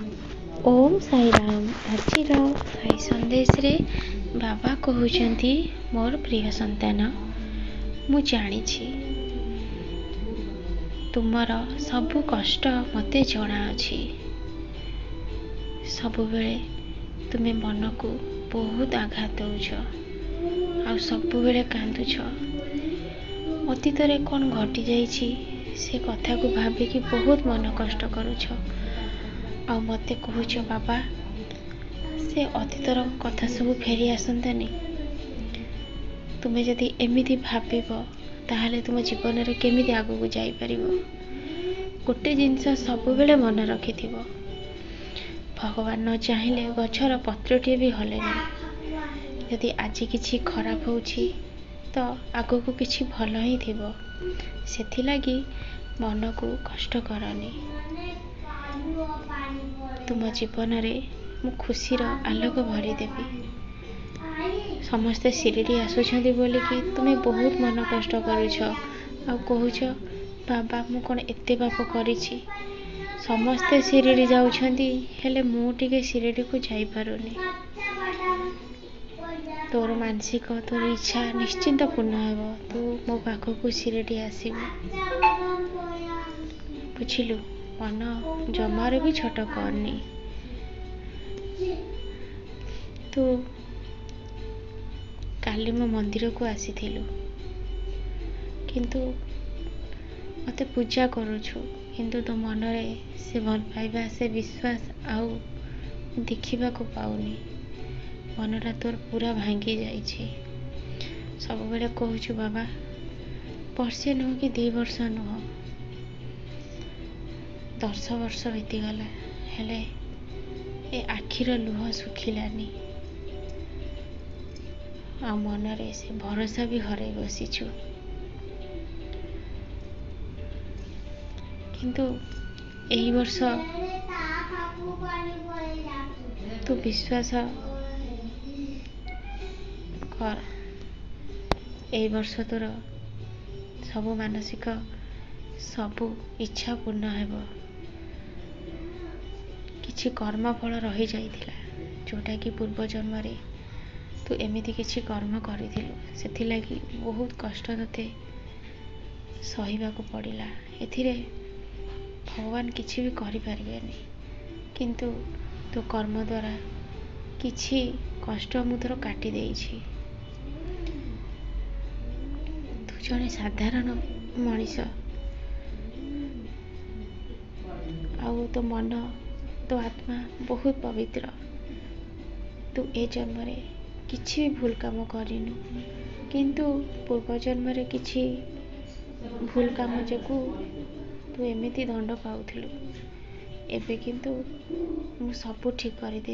ओम साई राम। आज साई संदेश रे बाबा कहउचंती मोर प्रिय संतान, मु जानिछि तुमर सबु कष्ट मते जଣା अछि। सबु बेले तुमे मन को बहुत आघात दउछ आ सबु बेले कांदुछ। अतीत रे कोन घटी जाइछि से कथा को भाबिकी बहुत मन कष्ट करुछ आ मते कहूच बाबा से अतीतर कथा सब फेरी आसंतानी। तुमे जदि एमिति भाबिबो ताहले तुम जीवन रे केमिति आगु को जाई परिबो। गोटे जिंस सब बेले मन रखिथिबो, भगवान न चाहिले गछर पत्रटी भी हलेनी। यदि आज किछि खराब होउछि तो आगु को किछि भलो ही थिबो, सेथि लागि मन को कष्ट करनी। तुम जीवन रे मु खुशी रो आलोक भरी देबी। समस्ते शिरडी आसुछंती बोली कि तुमे बहुत मन कष्ट करूछ आ कहूछ बाबा मु कोन एते पाप करिछि। समस्ते शिरडी जाउछंती हेले मु टिके शिरडी को जाई पारुनी। तोर मानसिक तोर इच्छा निश्चिंत पूर्ण हेबो। तू मो पाखो को शिरडी आसीबो, बुझिलु। मन जमारे भी छोट करनी। तू काली मो मंदिर को आसीथिलु किंतु मते पूजा करूछु, किंतु तो मन रे से भल पाइबा से विश्वास आउ देखिबा को पाउनी। मनटा तोर पूरा भांगी जाइछि। सब बेले कहूछु बाबा वर्षे नुह कि 2 वर्ष नुह 10 वर्ष बीती गला हेले ए आखिर लुह सुखिलानी आ मन रे से भरोसा भी हरै बसिछु। किंतु एही वर्ष तू विश्वास कर, एही वर्ष तोर सबु मानसिक सबु इच्छा पूर्ण हेबो। किछि कर्म फल रही जाइथिला जोटा कि पूर्व जन्म रे तू एमिति किछि कर्म करिथिलु, सेथि लागि बहुत कष्ट तते सहिबा को पड़िला। एथिरे भगवान किछि भी करि परिबेनी, किंतु तो कर्म द्वारा किछि कष्ट मु तोर काटी देइछि। तू जने साधारण मनीष आउ तो मन तो आत्मा बहुत पवित्र। तू ए जन्म रे किछि भी भूल काम करिनु, किंतु पूर्व जन्म रे किछि भूल काम जकु तू एमिति दंड पाउथिलु। एबे किंतु मु सब ठीक करि दे।